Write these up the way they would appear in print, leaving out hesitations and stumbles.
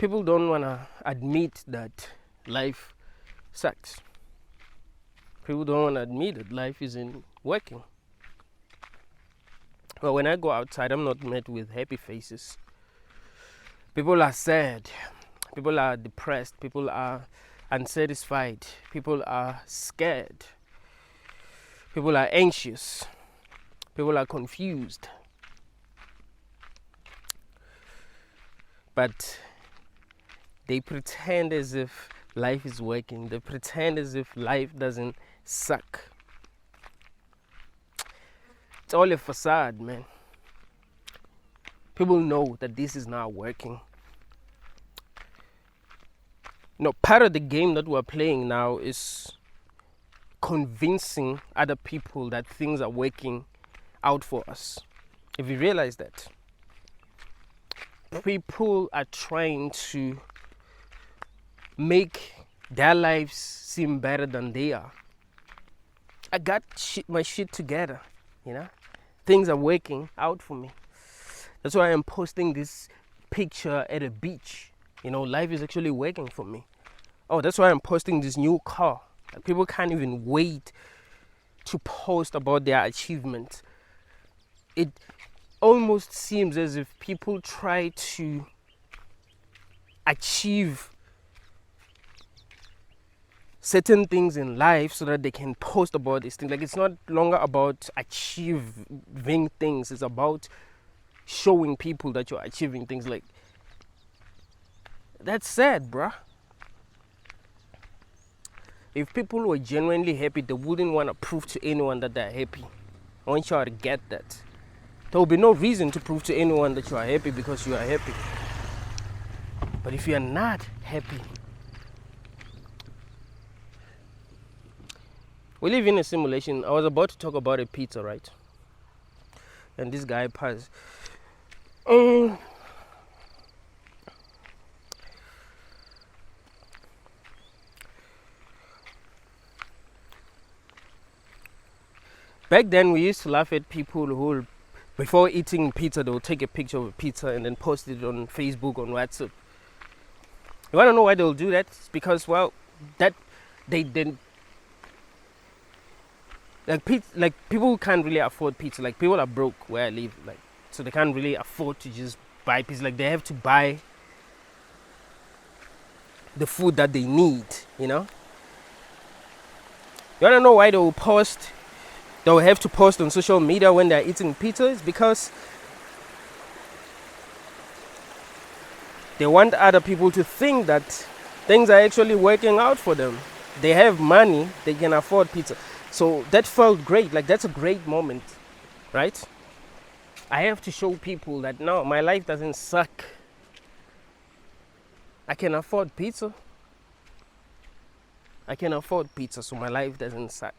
People don't want to admit that life sucks. People don't want to admit that life isn't working. But when I go outside, I'm not met with happy faces. People are sad. People are depressed. People are unsatisfied. People are scared. People are anxious. People are confused. But they pretend as if life is working. They pretend as if life doesn't suck. It's all a facade, man. People know that this is not working. Part of the game that we're playing now is convincing other people that things are working out for us. If you realize that, people are trying to make their lives seem better than they are. I got my shit together, Things are working out for me. That's why I'm posting this picture at a beach. Life is actually working for me. Oh, that's why I'm posting this new car. People can't even wait to post about their achievements. It almost seems as if people try to achieve certain things in life so that they can post about these things. Like, it's not longer about achieving things. It's about showing people that you're achieving things. Like, that's sad, bruh. If people were genuinely happy, they wouldn't want to prove to anyone that they're happy. I want you to get that. There will be no reason to prove to anyone that you are happy because you are happy. But if you are not happy, we live in a simulation. I was about to talk about a pizza, right? And this guy passed. Back then, we used to laugh at people who, before eating pizza, they would take a picture of a pizza and then post it on Facebook, on WhatsApp. You want to know why they'll do that? It's because, that they didn't. Like people can't really afford pizza. Like, people are broke where I live, so they can't really afford to just buy pizza. Like, they have to buy the food that they need. You want to know why they will post? They will have to post on social media when they're eating pizza. It's because they want other people to think that things are actually working out for them. They have money, they can afford pizza. So that felt great. Like, that's a great moment, right? I have to show people that, no, my life doesn't suck. I can afford pizza. I can afford pizza, so my life doesn't suck.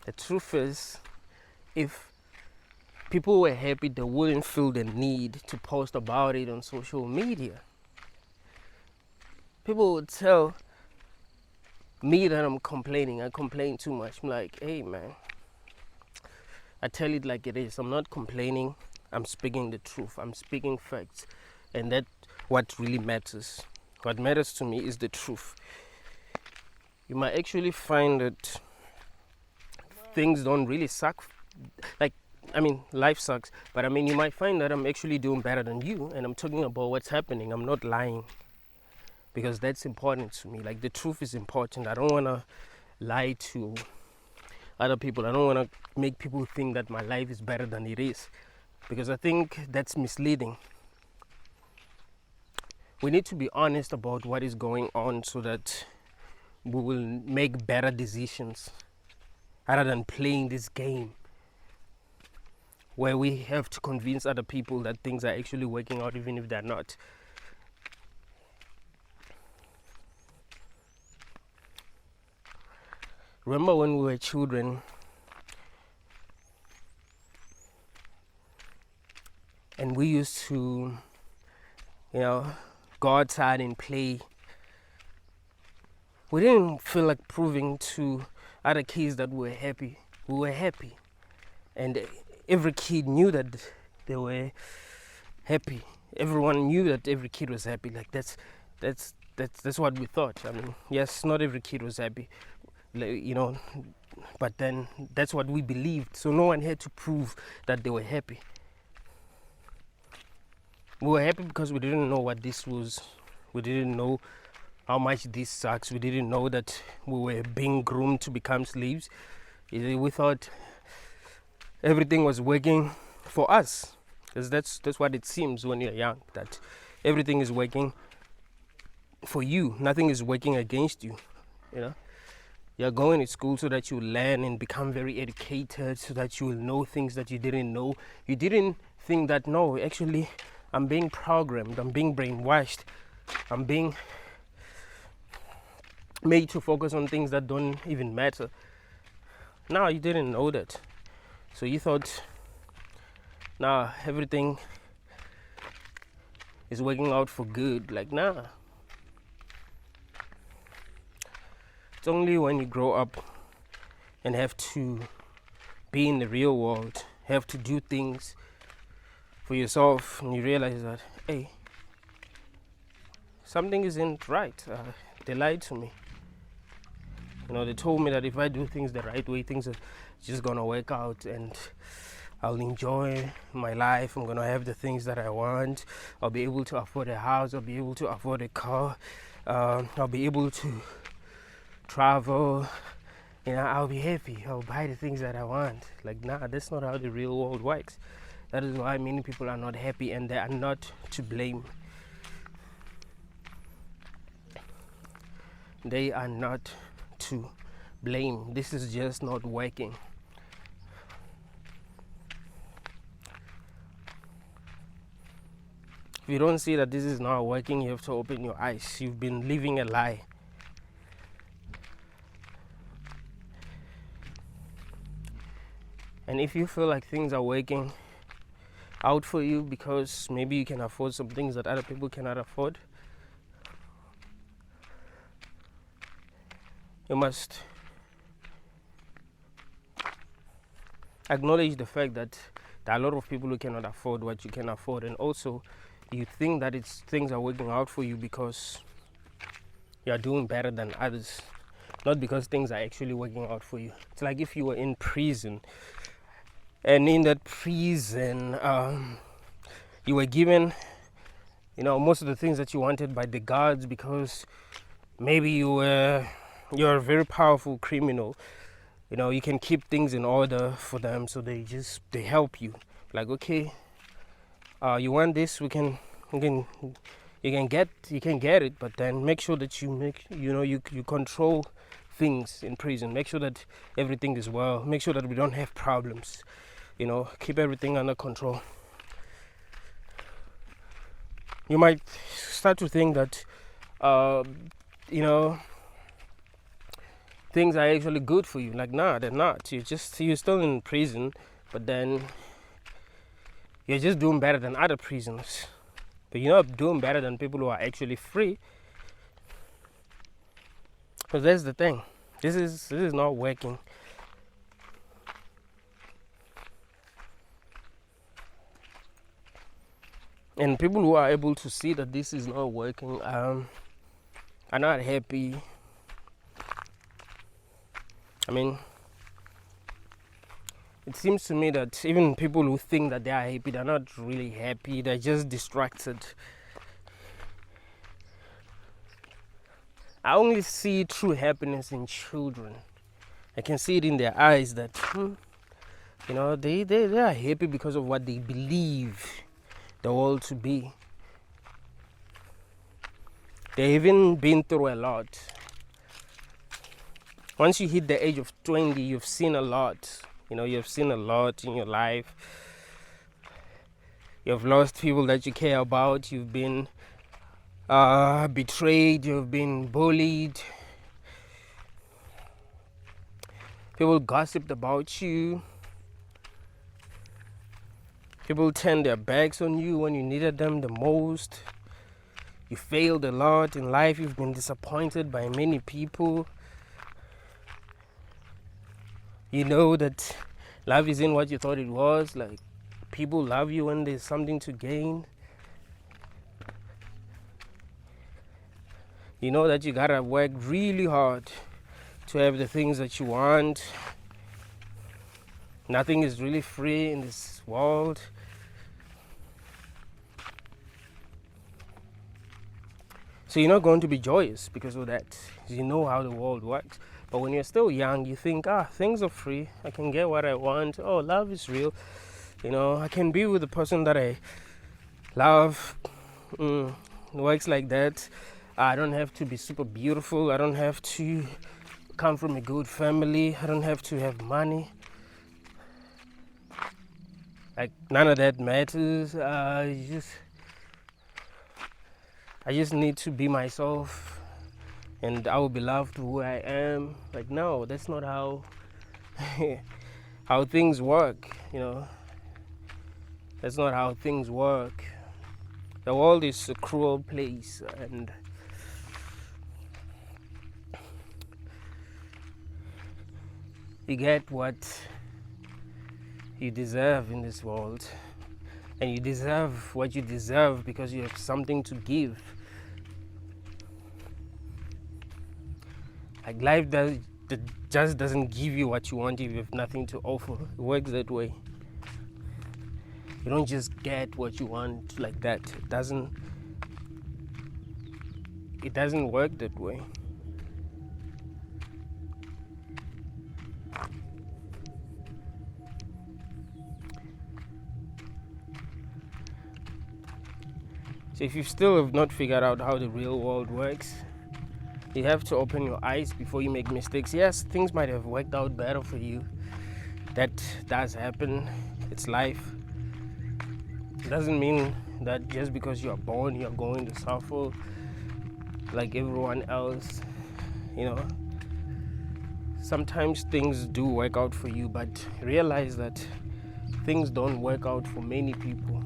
The truth is, if people were happy, they wouldn't feel the need to post about it on social media. People would tell me that I'm complaining. I complain too much. I'm like, hey, man, I tell it like it is. I'm not complaining. I'm speaking the truth. I'm speaking facts. And that's what really matters. What matters to me is the truth. You might actually find that things don't really suck. Life sucks, but you might find that I'm actually doing better than you, and I'm talking about what's happening. I'm not lying, because that's important to me. Like, the truth is important. I don't want to lie to other people. I don't want to make people think that my life is better than it is, because I think that's misleading. We need to be honest about what is going on so that we will make better decisions, rather than playing this game where we have to convince other people that things are actually working out even if they're not. Remember when we were children and we used to, go outside and play. We didn't feel like proving to other kids that were happy. We were happy, and every kid knew that they were happy. Everyone knew that every kid was happy. Like that's what we thought. I mean, yes, not every kid was happy, you know, but then that's what we believed. So no one had to prove that they were happy. We were happy because we didn't know what this was. We didn't know how much this sucks. We didn't know that we were being groomed to become slaves. We thought everything was working for us, because that's what it seems when you're young, that everything is working for you. Nothing is working against you. You know, you're going to school so that you learn and become very educated, so that you will know things that you didn't know. You didn't think that, no, actually I'm being programmed, I'm being brainwashed, I'm being made to focus on things that don't even matter. No, you didn't know that. So you thought, nah, everything is working out for good. Like, nah. It's only when you grow up and have to be in the real world, have to do things for yourself, and you realize that, hey, something isn't right. They lied to me. You know, they told me that if I do things the right way, things are just gonna work out and I'll enjoy my life. I'm gonna have the things that I want. I'll be able to afford a house. I'll be able to afford a car. I'll be able to travel. You know, I'll be happy. I'll buy the things that I want. Like, nah, that's not how the real world works. That is why many people are not happy, and they are not to blame. They are not to blame. This is just not working. If you don't see that this is not working, you have to open your eyes. You've been living a lie. And if you feel like things are working out for you because maybe you can afford some things that other people cannot afford, you must acknowledge the fact that there are a lot of people who cannot afford what you can afford. And also, you think that things are working out for you because you are doing better than others, not because things are actually working out for you. It's like if you were in prison, and in that prison you were given, you know, most of the things that you wanted by the guards because maybe you're a very powerful criminal. You know, you can keep things in order for them, so they help you. Like, okay, you want this, you can get it, but then make sure that you control things in prison. Make sure that everything is well. Make sure that we don't have problems. You know, keep everything under control. You might start to think that, you know, things are actually good for you. Like, nah, they're not. You're still in prison, but then you're just doing better than other prisoners. But you're not doing better than people who are actually free. Because that's the thing. This is not working. And people who are able to see that this is not working are not happy. I mean, it seems to me that even people who think that they are happy, they're not really happy. They're just distracted. I only see true happiness in children. I can see it in their eyes that, you know, they are happy because of what they believe the world to be. They've even been through a lot. Once you hit the age of 20, you've seen a lot. You know, you've seen a lot in your life. You've lost people that you care about. You've been betrayed. You've been bullied. People gossiped about you. People turned their backs on you when you needed them the most. You failed a lot in life. You've been disappointed by many people. You know that love isn't what you thought it was. Like, people love you when there's something to gain. You know that you gotta work really hard to have the things that you want. Nothing is really free in this world. So you're not going to be joyous because of that. You know how the world works. But when you're still young, you think, things are free. I can get what I want. Oh, love is real. You know, I can be with the person that I love. It works like that. I don't have to be super beautiful. I don't have to come from a good family. I don't have to have money. Like, none of that matters. I just need to be myself, and I will be loved who I am. Like, no, that's not how how things work. You know, that's not how things work. The world is a cruel place, and you get what you deserve in this world, and you deserve what you deserve because you have something to give. Like, life just doesn't give you what you want if you have nothing to offer. It works that way. You don't just get what you want like that. It doesn't work that way. So if you still have not figured out how the real world works, you have to open your eyes before you make mistakes. Yes, things might have worked out better for you. That does happen. It's life. It doesn't mean that just because you're born, you're going to suffer like everyone else. You know, sometimes things do work out for you, but realize that things don't work out for many people.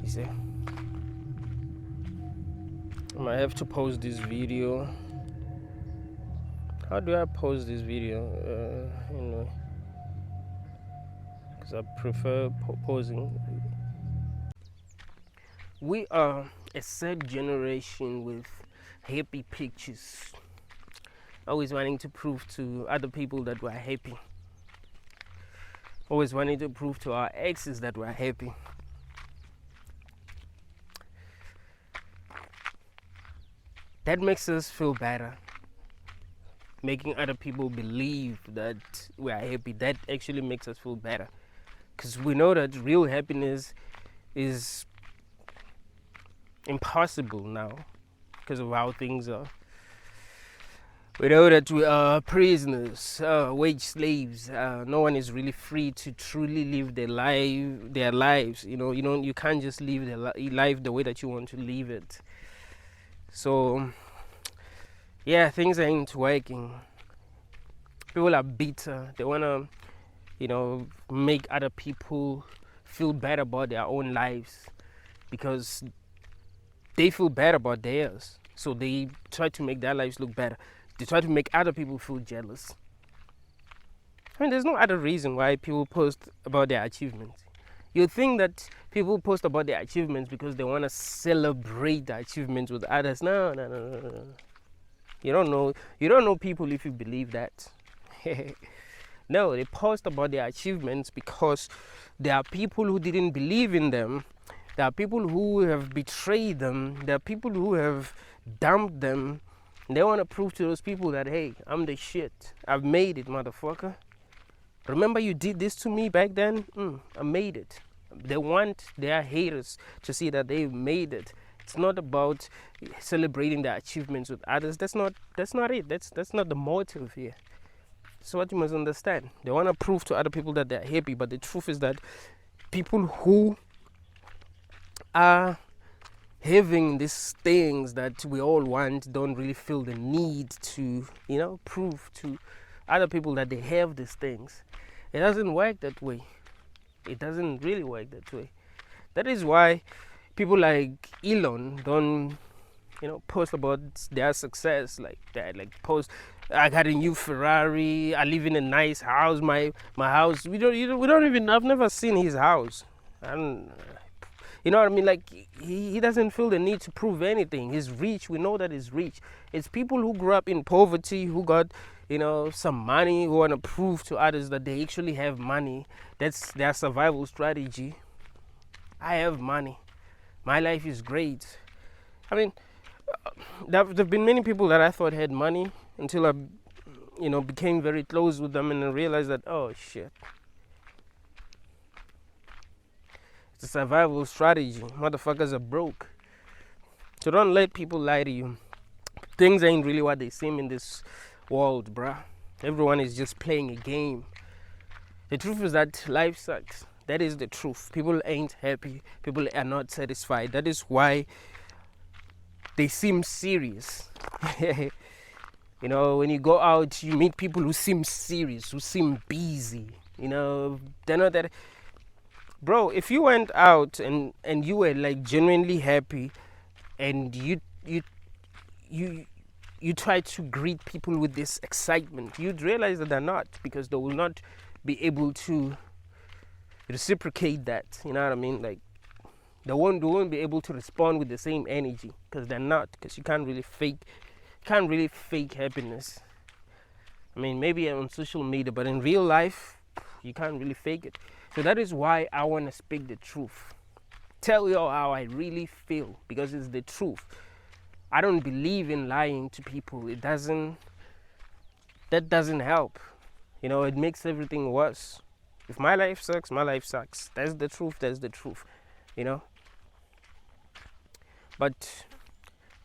You see? I might have to post this video. How do I post this video? Anyway, because I prefer posing. We are a sad generation with happy pictures, always wanting to prove to other people that we're happy, always wanting to prove to our exes that we're happy. That makes us feel better. Making other people believe that we are happy, that actually makes us feel better. Because we know that real happiness is impossible now because of how things are. We know that we are prisoners, wage slaves. No one is really free to truly live their lives. You can't just live life the way that you want to live it. So, yeah, things ain't working. People are bitter. They want to, make other people feel bad about their own lives because they feel bad about theirs. So they try to make their lives look better. They try to make other people feel jealous. I mean, there's no other reason why people post about their achievements. You think that people post about their achievements because they want to celebrate the achievements with others. No. You don't know people if you believe that. No, they post about their achievements because there are people who didn't believe in them. There are people who have betrayed them. There are people who have dumped them. They want to prove to those people that, hey, I'm the shit. I've made it, motherfucker. Remember you did this to me back then? I made it. They want their haters to see that they've made it. It's not about celebrating their achievements with others. That's not it. That's not the motive here. So what you must understand. They want to prove to other people that they're happy, but the truth is that people who are having these things that we all want don't really feel the need to, prove to other people that they have these things. It doesn't work that way. It doesn't really work that way. That is why people like Elon don't, post about their success like that. Like post I got a new Ferrari. I live in a nice house. My house. We don't even. I've never seen his house. And you know what I mean? Like he doesn't feel the need to prove anything. He's rich. We know that he's rich. It's people who grew up in poverty, who got, you know, some money, who want to prove to others that they actually have money. That's their survival strategy. I have money. My life is great. I mean, there've been many people that I thought had money until I, you know, became very close with them and I realized that, oh shit, it's a survival strategy. Motherfuckers are broke. So don't let people lie to you. Things ain't really what they seem in this world, bruh. Everyone is just playing a game. The truth is that life sucks. That is the truth. People ain't happy. People are not satisfied. That is why they seem serious. You know, when you go out, you meet people who seem serious, who seem busy. You know, they're not that. Bro, if you went out and you were like genuinely happy, and you try to greet people with this excitement, you'd realize that they're not, because they will not be able to reciprocate that. You know what I mean? Like they won't be able to respond with the same energy, because they're not, because you can't really fake happiness. I mean, maybe on social media, but in real life you can't really fake it. So that is why I want to speak the truth, tell you how I really feel, because it's the truth. I don't believe in lying to people. That doesn't help. You know, it makes everything worse. If my life sucks, my life sucks. That's the truth, you know. But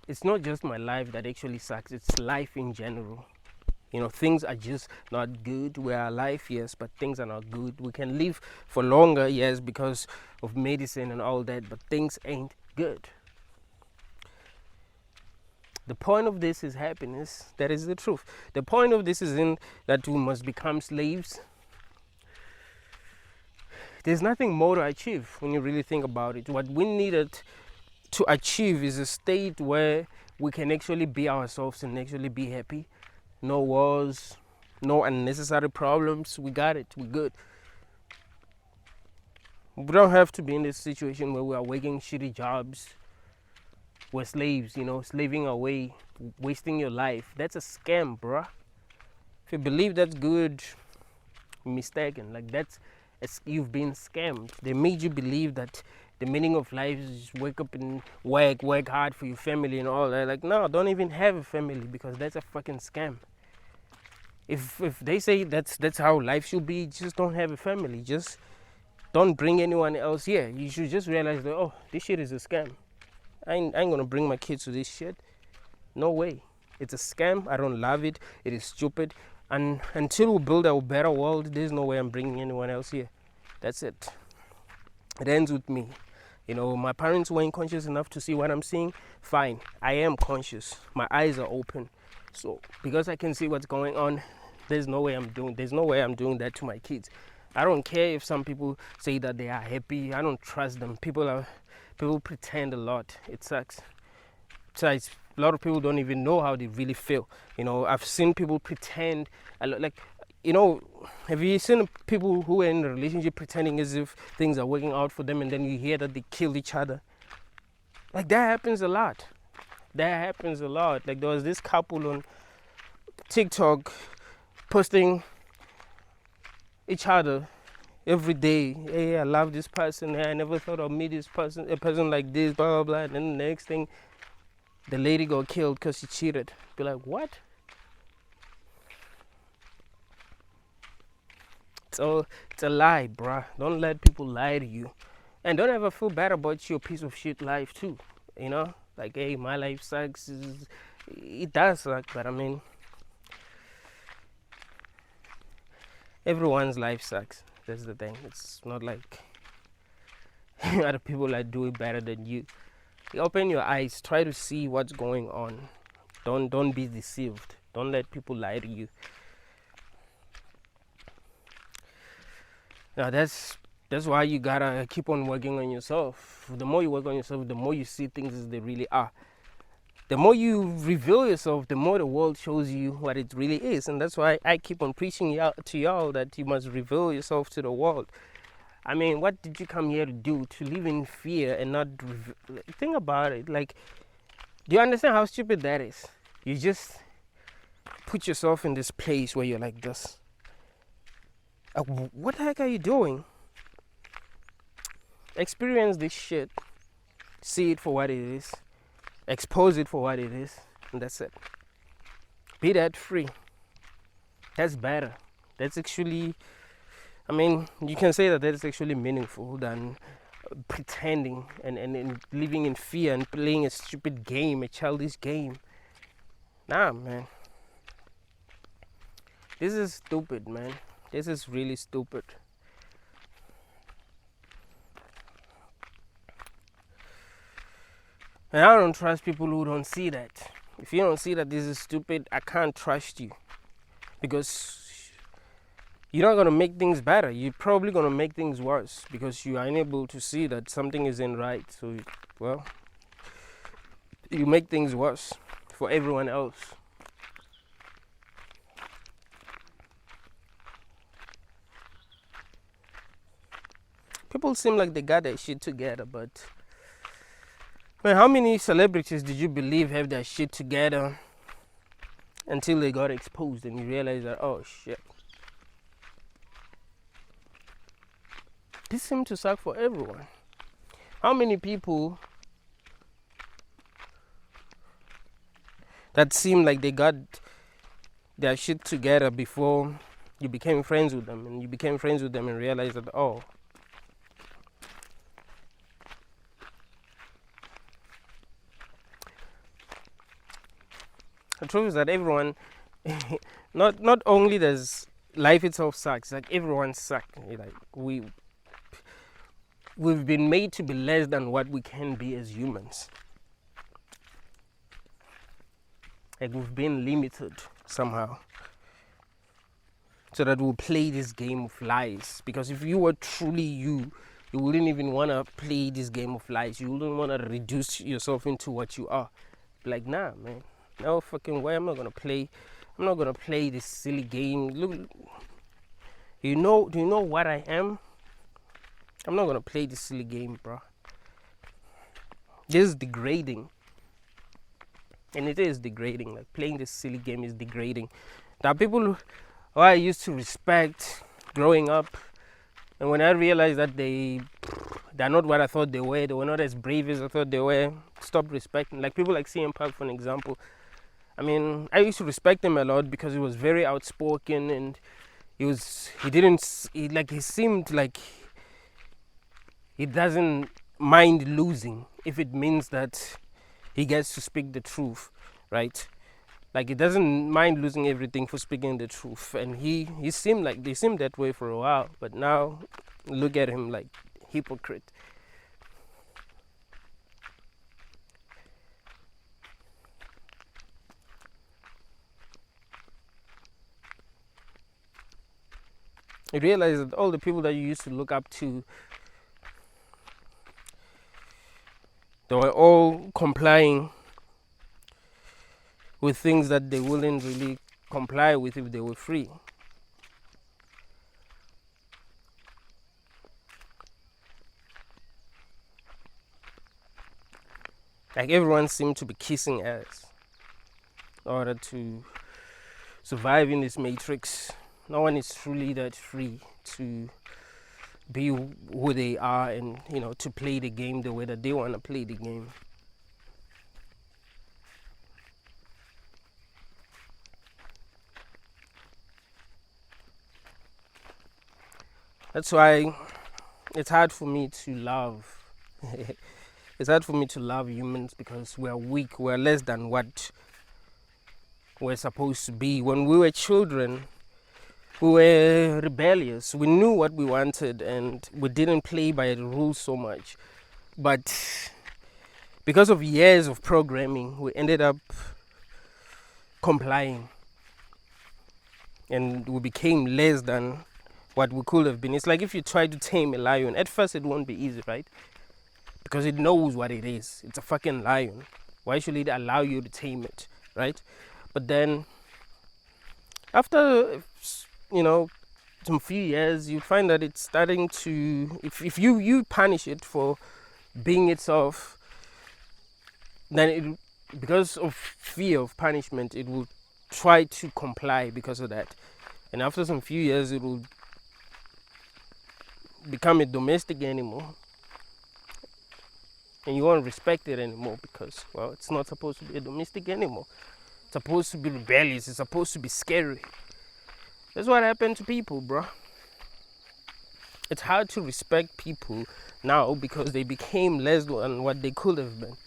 it's not just my life that actually sucks, it's life in general. You know, things are just not good. We are alive, yes, but things are not good. We can live for longer, yes, because of medicine and all that, but things ain't good. The point of this is happiness. That is the truth. The point of this isn't that we must become slaves. There's nothing more to achieve when you really think about it. What we needed to achieve is a state where we can actually be ourselves and actually be happy. No wars, no unnecessary problems. We got it. We're good. We don't have to be in this situation where we are working shitty jobs. We're slaves, you know, slaving away, wasting your life. That's a scam, bruh. If you believe that's good, you're mistaken. Like you've been scammed. They made you believe that the meaning of life is wake up and work hard for your family and all that. Like, no, don't even have a family, because that's a fucking scam. If they say that's how life should be, just don't have a family. Just don't bring anyone else here. You should just realize that, oh, this shit is a scam. I ain't gonna bring my kids to this shit. No way. It's a scam. I don't love it. It is stupid. And until we build a better world, there's no way I'm bringing anyone else here. That's it. It ends with me. You know, my parents weren't conscious enough to see what I'm seeing. Fine. I am conscious. My eyes are open. So because I can see what's going on, there's no way I'm doing that to my kids. I don't care if some people say that they are happy. I don't trust them. People pretend a lot. It sucks. Besides, a lot of people don't even know how they really feel. You know, I've seen people pretend a lot. Like, you know, have you seen people who are in a relationship pretending as if things are working out for them, and then you hear that they kill each other? Like, that happens a lot. Like, there was this couple on TikTok posting each other every day. Hey, I love this person. Hey, I never thought I'd meet this person, a person like this, blah, blah, blah. And then the next thing, the lady got killed because she cheated. Be like, what? So it's a lie, bruh. Don't let people lie to you. And don't ever feel bad about your piece of shit life too. You know? Like, hey, my life sucks. It does suck, but I mean, everyone's life sucks. That's the thing. It's not like other people that do it better than you. You open your eyes, try to see what's going on. Don't be deceived. Don't let people lie to you. Now that's why you gotta keep on working on yourself. The more you work on yourself, the more you see things as they really are. the more you reveal yourself, the more the world shows you what it really is. And that's why I keep on preaching to y'all that you must reveal yourself to the world. I mean, what did you come here to do? To live in fear and not think about it. Like, do you understand how stupid that is? You just put yourself in this place where you're like this. What the heck are you doing? Experience this shit. See it for what it is. Expose it for what it is. And that's it. Be that free. That's better. That's actually, I mean, you can say that is actually meaningful than pretending and living in fear and playing a stupid game, a childish game. Nah, man. This is stupid, man. This is really stupid. And I don't trust people who don't see that. If you don't see that this is stupid, I can't trust you. Because you're not going to make things better. You're probably going to make things worse because you are unable to see that something isn't right. So, well, you make things worse for everyone else. People seem like they got their shit together, but man, how many celebrities did you believe have their shit together until they got exposed and you realize that, oh shit, this seemed to suck for everyone? How many people that seemed like they got their shit together before you became friends with them, and you became friends with them and realized that, oh, the truth is that everyone, not only does life itself sucks, like everyone sucks. Like we've been made to be less than what we can be as humans. Like we've been limited somehow, so that we'll play this game of lies. Because if you were truly you wouldn't even want to play this game of lies. You wouldn't want to reduce yourself into what you are. Like, nah, man. No fucking way. I'm not gonna play this silly game. Look, do you know what I am? I'm not gonna play this silly game, bro. This is degrading. And it is degrading. Like, playing this silly game is degrading. There are people who I used to respect growing up, and when I realized that they're not what I thought they were not as brave as I thought they were, stopped respecting. Like people like CM Punk, for an example. I mean, I used to respect him a lot because he was very outspoken, and he seemed like he doesn't mind losing if it means that he gets to speak the truth, right? Like, he doesn't mind losing everything for speaking the truth. And they seemed that way for a while, but now look at him, like, hypocrite. You realize that all the people that you used to look up to, they were all complying with things that they wouldn't really comply with if they were free. Like, everyone seemed to be kissing ass in order to survive in this matrix. No one is truly that free to be who they are and, to play the game the way that they want to play the game. That's why it's hard for me to love. It's hard for me to love humans because we're weak. We're less than what we're supposed to be. When we were children, we were rebellious. We knew what we wanted and we didn't play by the rules so much. But because of years of programming, we ended up complying. And we became less than what we could have been. It's like if you try to tame a lion. At first it won't be easy, right? Because it knows what it is. It's a fucking lion. Why should it allow you to tame it, right? But then after, you know, some few years, you find that it's starting to, if you punish it for being itself, then it, because of fear of punishment, it will try to comply because of that. And after some few years, it will become a domestic animal, and you won't respect it anymore because, well, it's not supposed to be a domestic animal. It's supposed to be rebellious. It's supposed to be scary. That's what happened to people, bro. It's hard to respect people now because they became less than what they could have been.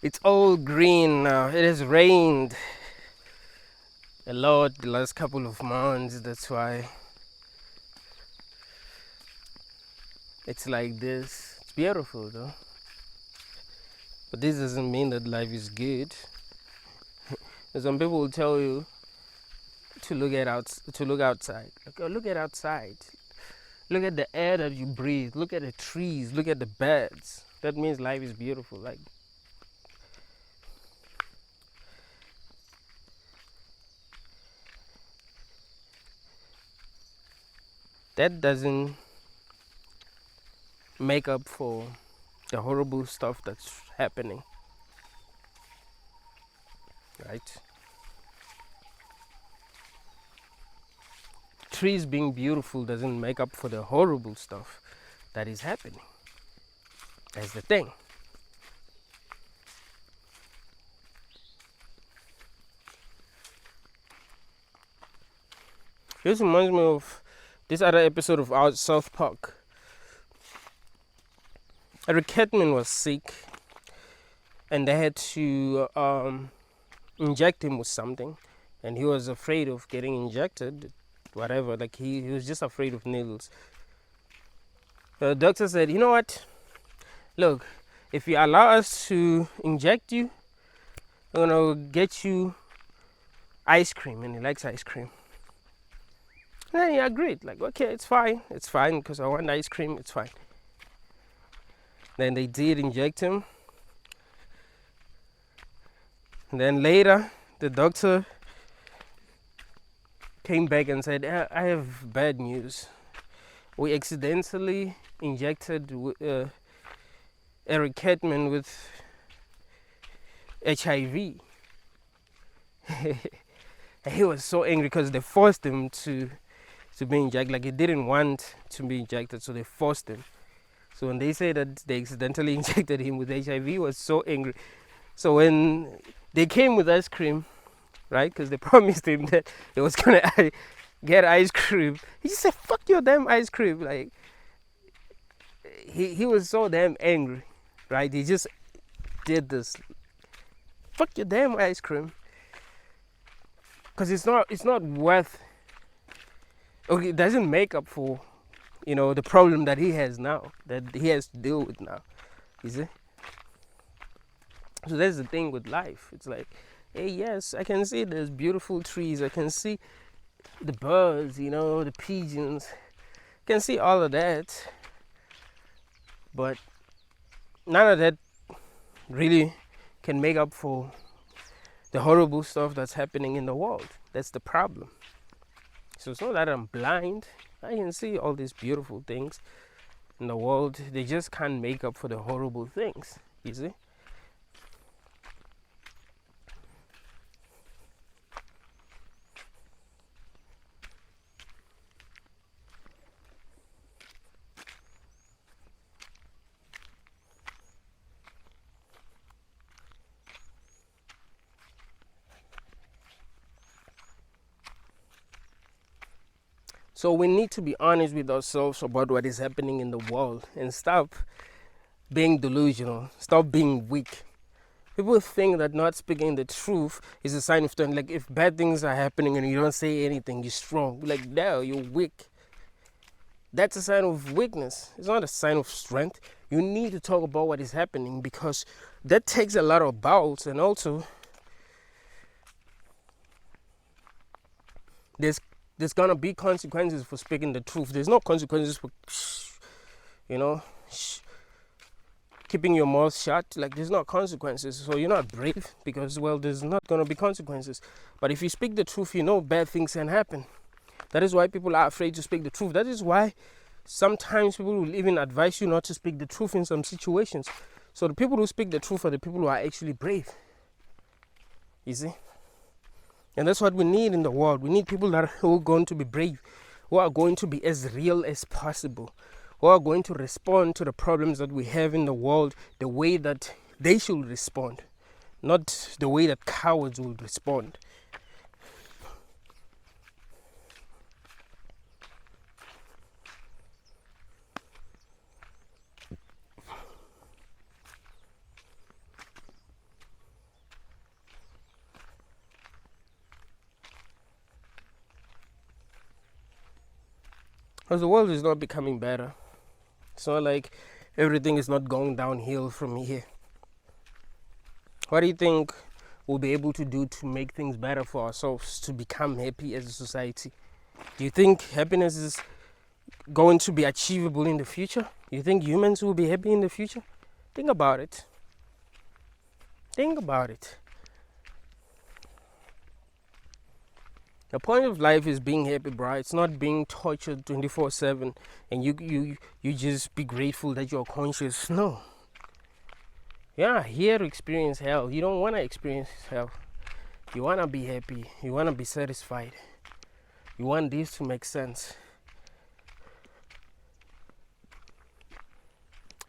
It's all green now. It has rained a lot the last couple of months. That's why it's like this. It's beautiful though. But this doesn't mean that life is good. Some people will tell you to look outside. Like, oh, look at outside. Look at the air that you breathe. Look at the trees. Look at the birds. That means life is beautiful. Like, that doesn't make up for the horrible stuff that's happening, right? Trees being beautiful doesn't make up for the horrible stuff that is happening. That's the thing. This reminds me of this other episode of our South Park. Eric Cartman was sick and they had to inject him with something, and he was afraid of getting injected, whatever. Like he was just afraid of needles. The doctor said, you know what, look, if you allow us to inject you, we're gonna get you ice cream. And he likes ice cream. And then he agreed, like, okay, it's fine because I want ice cream, it's fine. Then they did inject him. And then later, the doctor came back and said, I have bad news. We accidentally injected Eric Cartman with HIV. He was so angry because they forced him to be injected. Like, he didn't want to be injected, so they forced him. So when they say that they accidentally injected him with HIV, he was so angry. So when they came with ice cream, right, because they promised him that he was going to get ice cream, he just said, fuck your damn ice cream. Like, he was so damn angry, right? He just did this. Fuck your damn ice cream. Because it's not worth, okay, it doesn't make up for, you know, the problem that he has now, that he has to deal with now, you see? So that's the thing with life. It's like, hey, yes, I can see there's beautiful trees. I can see the birds, you know, the pigeons. I can see all of that. But none of that really can make up for the horrible stuff that's happening in the world. That's the problem. So it's not that I'm blind. I can see all these beautiful things in the world. They just can't make up for the horrible things, you see? So we need to be honest with ourselves about what is happening in the world and stop being delusional, stop being weak. People think that not speaking the truth is a sign of strength. Like if bad things are happening and you don't say anything, you're strong. Like no, you're weak. That's a sign of weakness. It's not a sign of strength. You need to talk about what is happening because that takes a lot of balls, and also there's gonna be consequences for speaking the truth. There's no consequences for keeping your mouth shut. Like there's no consequences, so you're not brave because, well, there's not gonna be consequences. But if you speak the truth, you know bad things can happen. That is why people are afraid to speak the truth. That is why sometimes people will even advise you not to speak the truth in some situations. So the people who speak the truth are the people who are actually brave. You see? And that's what we need in the world. We need people who are going to be brave, who are going to be as real as possible, who are going to respond to the problems that we have in the world the way that they should respond, not the way that cowards will respond. Because the world is not becoming better. It's not like everything is not going downhill from here. What do you think we'll be able to do to make things better for ourselves, to become happy as a society? Do you think happiness is going to be achievable in the future? Do you think humans will be happy in the future? Think about it. Think about it. The point of life is being happy, bro. It's not being tortured 24/7 and you just be grateful that you're conscious. No. You're not here to experience hell. You don't want to experience hell. You want to be happy. You want to be satisfied. You want this to make sense.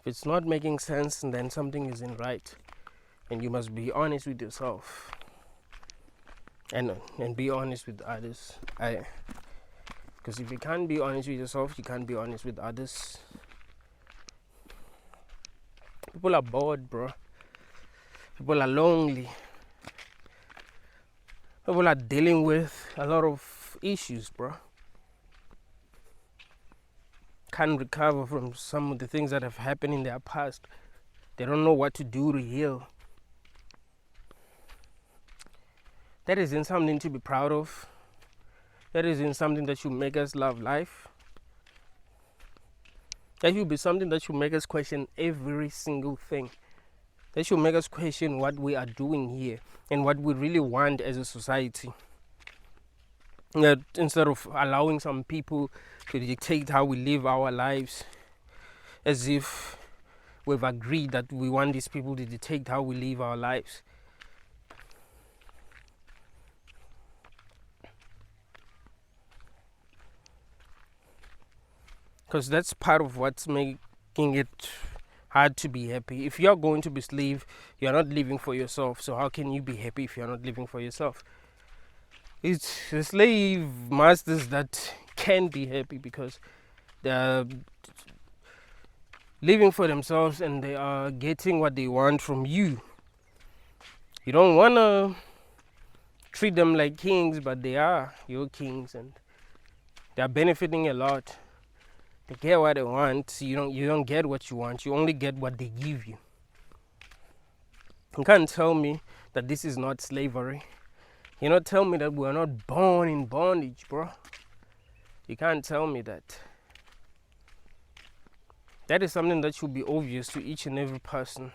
If it's not making sense, then something isn't right. And you must be honest with yourself. And be honest with others. Because if you can't be honest with yourself, you can't be honest with others. People are bored, bro. People are lonely. People are dealing with a lot of issues, bro. Can't recover from some of the things that have happened in their past. They don't know what to do to heal. That isn't something to be proud of. That isn't something that should make us love life. That should be something that should make us question every single thing. That should make us question what we are doing here and what we really want as a society. That instead of allowing some people to dictate how we live our lives, as if we've agreed that we want these people to dictate how we live our lives. Because that's part of what's making it hard to be happy. If you're going to be slave, you're not living for yourself. So how can you be happy if you're not living for yourself? It's the slave masters that can be happy because they're living for themselves and they are getting what they want from you. You don't want to treat them like kings, but they are your kings and they're benefiting a lot. They get what they want. You don't get what you want. You only get what they give you. You can't tell me that this is not slavery. You know, tell me that we are not born in bondage, bro. You can't tell me that. That is something that should be obvious to each and every person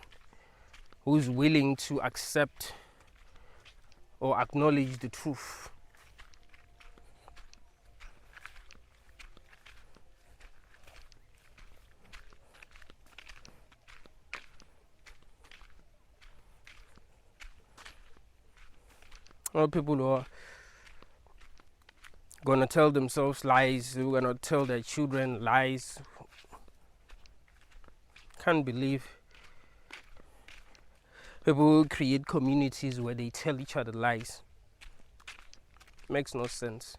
who's willing to accept or acknowledge the truth. All people who are gonna tell themselves lies, who are gonna tell their children lies. Can't believe people who create communities where they tell each other lies. Makes no sense.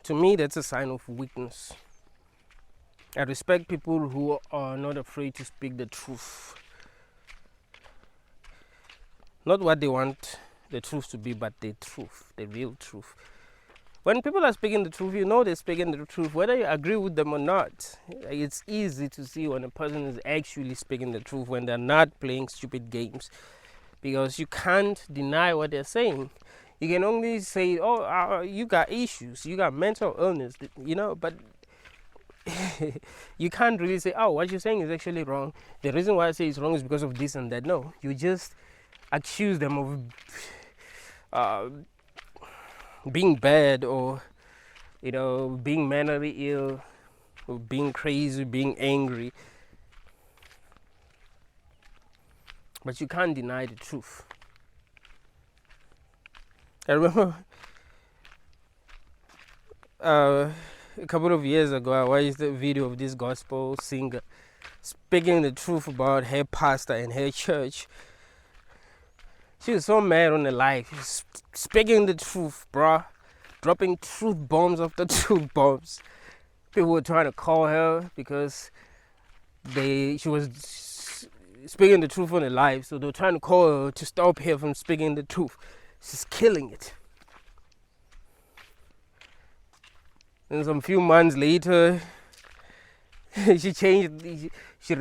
To me, that's a sign of weakness. I respect people who are not afraid to speak the truth. Not what they want the truth to be, but the truth, the real truth. When people are speaking the truth, you know they're speaking the truth, whether you agree with them or not. It's easy to see when a person is actually speaking the truth, when they're not playing stupid games, because you can't deny what they're saying. You can only say, oh, you got issues, you got mental illness, but you can't really say, oh, what you're saying is actually wrong. The reason why I say it's wrong is because of this and that. No, you just accuse them of being bad, or being mentally ill, or being crazy, being angry, but you can't deny the truth. I remember a couple of years ago I watched a video of this gospel singer speaking the truth about her pastor and her church. She was so mad on the live. She was speaking the truth, bruh. Dropping truth bombs after truth bombs. People were trying to call her because she was speaking the truth on the live. So they were trying to call her to stop her from speaking the truth. She's killing it. And some few months later, she changed. She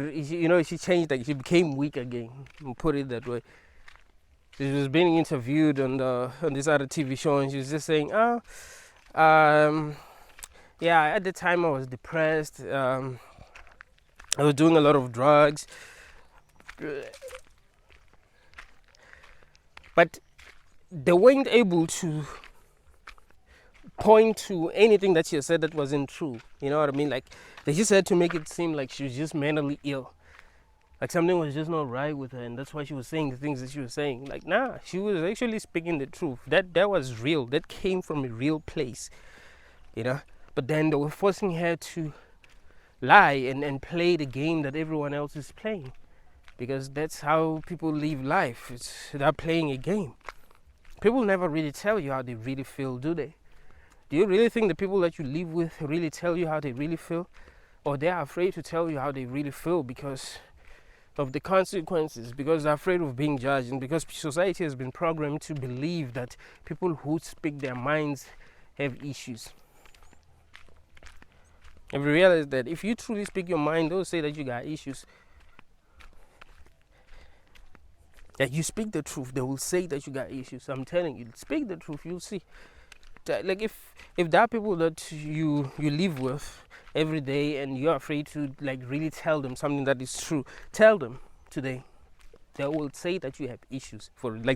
changed. Like, she became weak again. I'll put it that way. She was being interviewed on this other TV show, and she was just saying, yeah, at the time I was depressed. I was doing a lot of drugs. But they weren't able to point to anything that she had said that wasn't true. You know what I mean? Like, they just had to make it seem like she was just mentally ill. Like something was just not right with her, and that's why she was saying the things that she was saying. Like, nah, she was actually speaking the truth. That was real. That came from a real place, But then they were forcing her to lie and play the game that everyone else is playing, because that's how people live life. They're playing a game. People never really tell you how they really feel, do they? Do you really think the people that you live with really tell you how they really feel? Or they're afraid to tell you how they really feel because of the consequences, because they're afraid of being judged, and because society has been programmed to believe that people who speak their minds have issues. Have you realized that if you truly speak your mind, don't say that you got issues. That you speak the truth, they will say that you got issues. I'm telling you, speak the truth, you'll see. Like, if there are people that you live with every day and you're afraid to really tell them something that is true, tell them today. They will say that you have issues.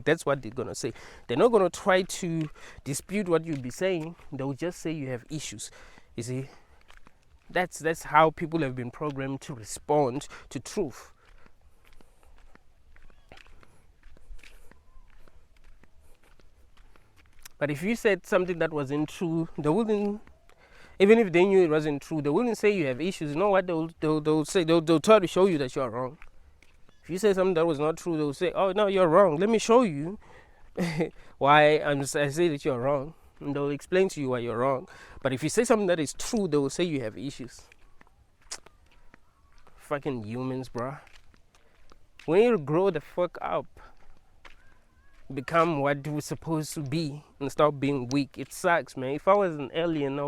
That's what they're gonna say. They're not gonna try to dispute what you'll be saying. They'll just say you have issues. You see, that's how people have been programmed to respond to truth. But if you said something that wasn't true, they wouldn't. Even if they knew it wasn't true, they wouldn't say you have issues. You know what they'll say? They'll try to show you that you're wrong. If you say something that was not true, they'll say, oh, no, you're wrong. Let me show you why I say that you're wrong. And they'll explain to you why you're wrong. But if you say something that is true, they will say you have issues. Fucking humans, bruh. When you grow the fuck up, become what we're supposed to be, and stop being weak. It sucks, man. If I was an alien,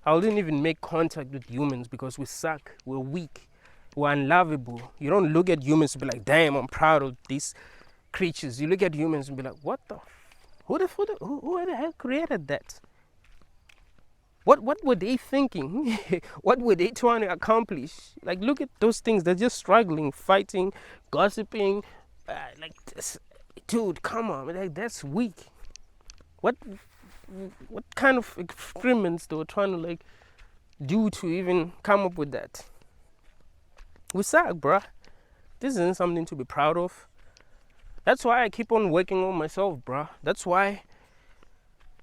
I wouldn't even make contact with humans, because we suck. We're weak. We're unlovable. You don't look at humans and be like, damn, I'm proud of these creatures. You look at humans and be like, what the? Who the hell created that? What were they thinking? What were they trying to accomplish? Like, look at those things. They're just struggling, fighting, gossiping. This. Dude, come on. That's weak. What kind of experiments they were trying to do to even come up with that? We suck, bruh. This isn't something to be proud of. That's why I keep on working on myself, bruh. That's why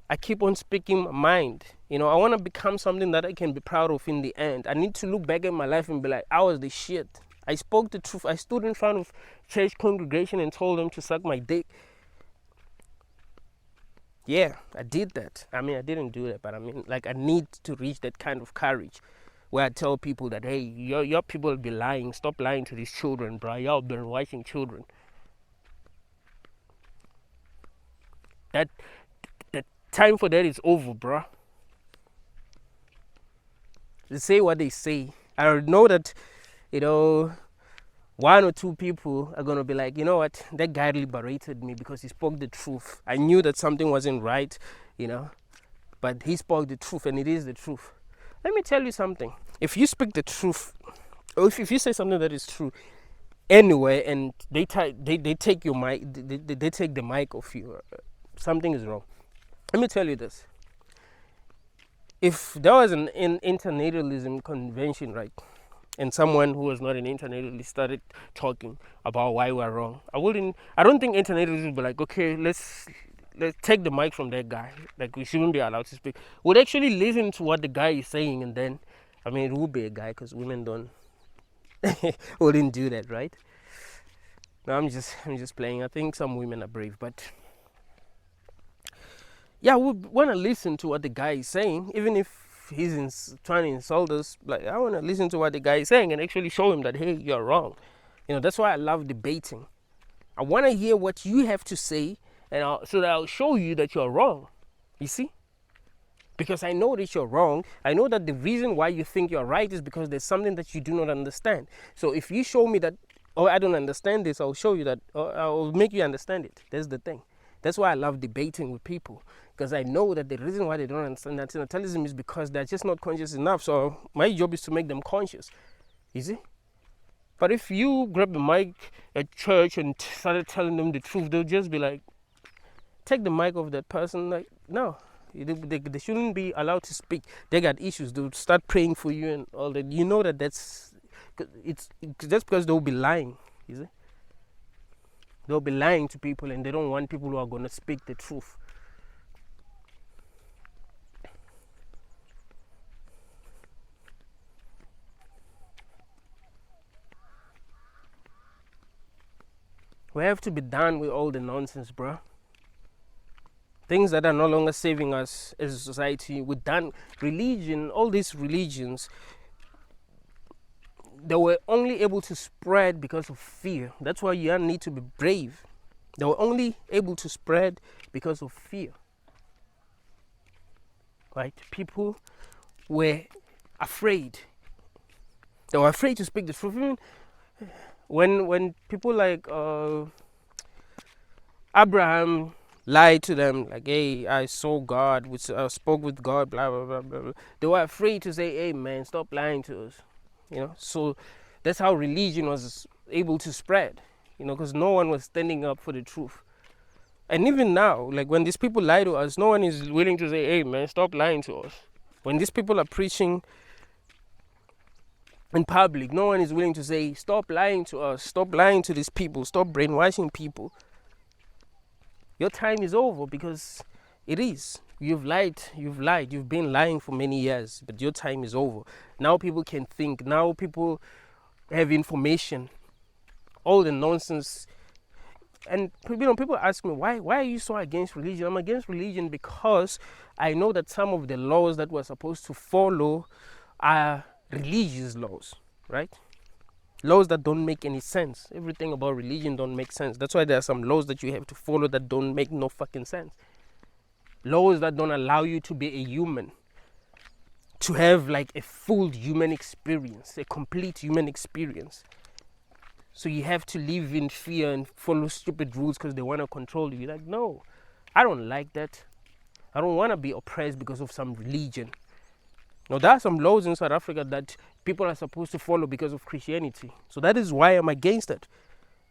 I keep on speaking my mind. I want to become something that I can be proud of in the end. I need to look back at my life and be like, I was the shit. I spoke the truth. I stood in front of church congregation and told them to suck my dick. Yeah, I did that. I mean, I didn't do that, but I mean, like, I need to reach that kind of courage where I tell people that, hey, your people be lying. Stop lying to these children, bro. Y'all been watching children. That the time for that is over, bro. They say what they say. I know that, you know, one or two people are gonna be like, you know what, that guy liberated me because he spoke the truth. I knew that something wasn't right, you know, but he spoke the truth, and it is the truth. Let me tell you something. If you speak the truth, or if you say something that is true anyway, and they take your mic, they take the mic off you, something is wrong. Let me tell you this. If there was an internationalism convention, right, and someone who was not an internationalist started talking about why we're wrong, I don't think internationalists would be like, okay, let's take the mic from that guy. Like, we shouldn't be allowed to speak. Would actually listen to what the guy is saying, and then, I mean, it would be a guy, because women don't wouldn't do that, right? No, I'm just playing. I think some women are brave, but yeah, we want to listen to what the guy is saying, even if he's trying to insult us. Like, I want to listen to what the guy is saying and actually show him that, hey, you're wrong. You know, that's why I love debating. I want to hear what you have to say, and so that I'll show you that you're wrong. You see? Because I know that you're wrong. I know that the reason why you think you're right is because there's something that you do not understand. So if you show me that, oh, I don't understand this, I'll show you that, or I'll make you understand it. That's the thing. That's why I love debating with people, because I know that the reason why they don't understand antinatalism is because they're just not conscious enough. So my job is to make them conscious. You see? But if you grab the mic at church and started telling them the truth, they'll just be like, take the mic off that person. Like, no, they shouldn't be allowed to speak. They got issues. They'll start praying for you and all that. You know that's because they'll be lying. You see? They'll be lying to people, and they don't want people who are going to speak the truth. We have to be done with all the nonsense, bro. Things that are no longer saving us as a society. We're done. Religion, all these religions, they were only able to spread because of fear. That's why you need to be brave. They were only able to spread because of fear. Right? People were afraid. They were afraid to speak the truth. Even when people like Abraham lied to them, like, hey, I saw God, I spoke with God, blah, blah, blah, blah, blah. They were afraid to say, hey, man, stop lying to us. You know, so that's how religion was able to spread, you know, because no one was standing up for the truth. And even now, like, when these people lie to us, no one is willing to say, hey, man, stop lying to us. When these people are preaching in public, no one is willing to say, stop lying to us, stop lying to these people, stop brainwashing people. Your time is over, because it is. You've lied, you've been lying for many years, but your time is over. Now people can think, now people have information, all the nonsense. And, you know, people ask me, why are you so against religion? I'm against religion because I know that some of the laws that we're supposed to follow are religious laws, right? Laws that don't make any sense. Everything about religion don't make sense. That's why there are some laws that you have to follow that don't make no fucking sense. Laws that don't allow you to be a human, to have like a full human experience, a complete human experience. So you have to live in fear and follow stupid rules because they want to control you. You're like, no, I don't like that. I don't want to be oppressed because of some religion. Now, there are some laws in South Africa that people are supposed to follow because of Christianity. So that is why I'm against it.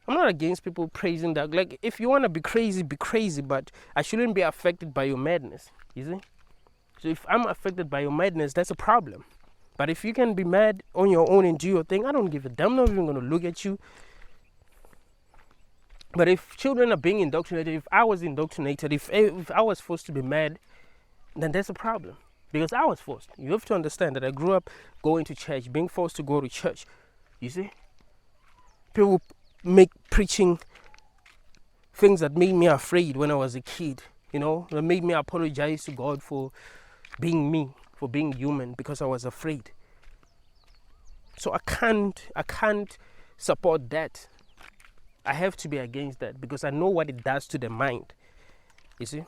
I'm not against people praising that. Like, if you want to be crazy, but I shouldn't be affected by your madness, you see? So if I'm affected by your madness, that's a problem. But if you can be mad on your own and do your thing, I don't give a damn. I'm not even going to look at you. But if children are being indoctrinated, if I was indoctrinated, if I was forced to be mad, then that's a problem. Because I was forced. You have to understand that I grew up going to church, being forced to go to church. You see? People make preaching things that made me afraid when I was a kid. That made me apologize to God for being me, for being human, because I was afraid. So I can't support that. I have to be against that because I know what it does to the mind. You see?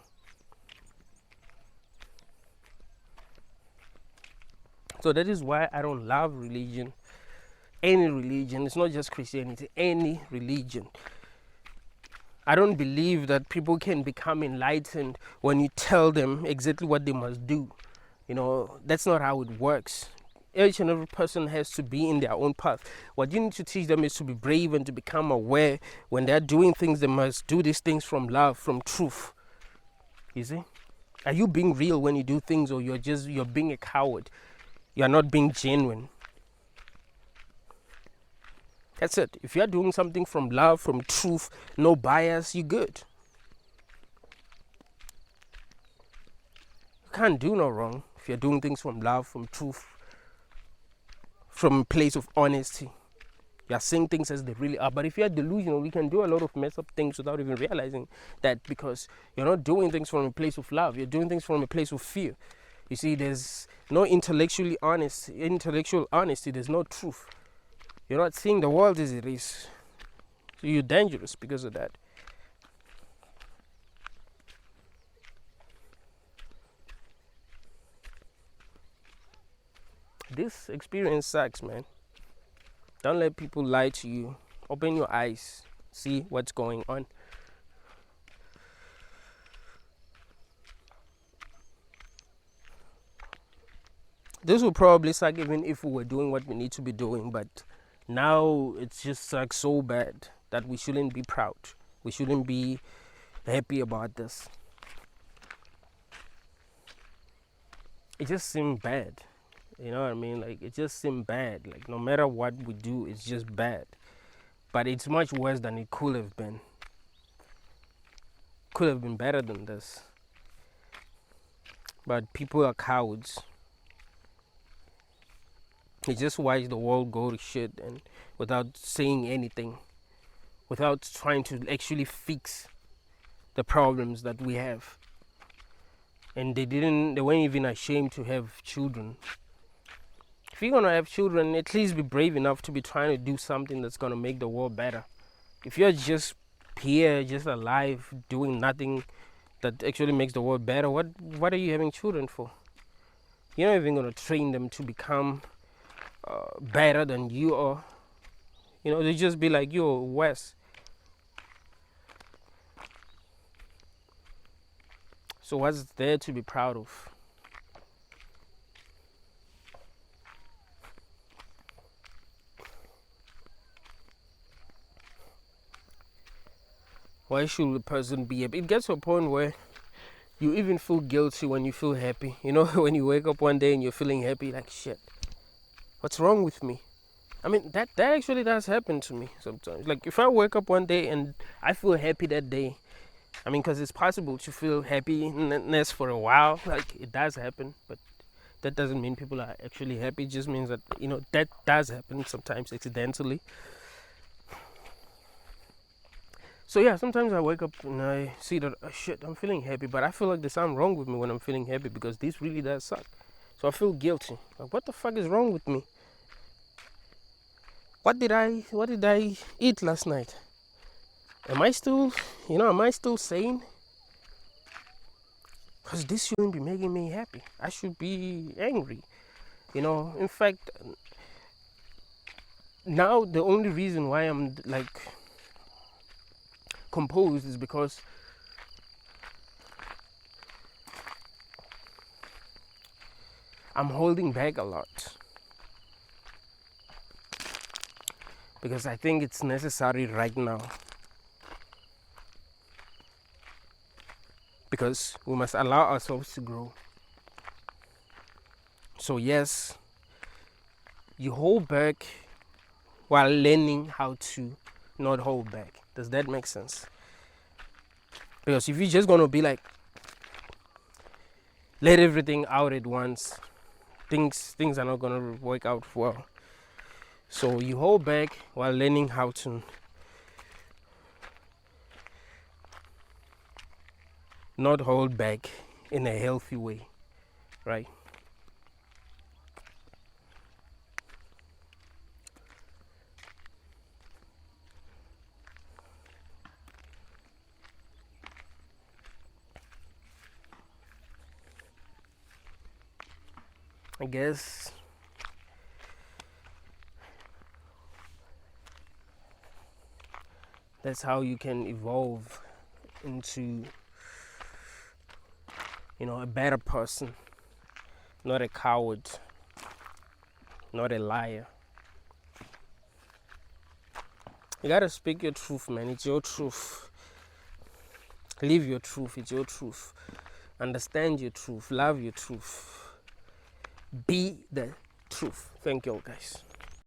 So that is why I don't love religion. Any religion. It's not just Christianity. Any religion. I don't believe that people can become enlightened when you tell them exactly what they must do. That's not how it works. Each and every person has to be in their own path. What you need to teach them is to be brave and to become aware. When they're doing things, they must do these things from love, from truth. You see? Are you being real when you do things, or you're being a coward? You're not being genuine. That's it. If you're doing something from love, from truth, no bias, you're good. You can't do no wrong if you're doing things from love, from truth, from a place of honesty. You're saying things as they really are. But if you're delusional, you can do a lot of messed up things without even realizing that, because you're not doing things from a place of love. You're doing things from a place of fear. You see, there's no intellectual honesty. There's no truth. You're not seeing the world as it is. So you're dangerous because of that. This experience sucks, man. Don't let people lie to you. Open your eyes. See what's going on. This will probably suck even if we were doing what we need to be doing, but now it just sucks so bad that we shouldn't be proud. We shouldn't be happy about this. It just seemed bad. You know what I mean? Like, it just seemed bad. Like, no matter what we do, it's just bad. But it's much worse than it could have been. Could have been better than this. But people are cowards. They just watch the world go to shit and without saying anything. Without trying to actually fix the problems that we have. And they weren't even ashamed to have children. If you're gonna have children, at least be brave enough to be trying to do something that's gonna make the world better. If you're just here, just alive, doing nothing that actually makes the world better, what are you having children for? You're not even gonna train them to become better than you are. They just be like, yo, Wes. So what's there to be proud of? Why should a person be happy? It gets to a point where you even feel guilty when you feel happy. When you wake up one day and you're feeling happy, like, shit, what's wrong with me? I mean, that actually does happen to me sometimes. Like, if I wake up one day and I feel happy that day, I mean, because it's possible to feel happiness for a while. Like, it does happen, but that doesn't mean people are actually happy. It just means that, that does happen sometimes accidentally. So yeah, sometimes I wake up and I see that, oh, shit, I'm feeling happy, but I feel like there's something wrong with me when I'm feeling happy, because this really does suck. So I feel guilty. Like, what the fuck is wrong with me? What did I eat last night? Am I still sane? Because this shouldn't be making me happy. I should be angry. In fact, now the only reason why I'm like composed is because I'm holding back a lot. Because I think it's necessary right now. Because we must allow ourselves to grow. So yes, you hold back while learning how to not hold back. Does that make sense? Because if you're just gonna be like, let everything out at once, things are not gonna work out well. So you hold back while learning how to not hold back in a healthy way, right? I guess that's how you can evolve into, a better person, not a coward, not a liar. You gotta speak your truth, man. It's your truth. Live your truth. It's your truth. Understand your truth. Love your truth. Be the truth. Thank you all, guys.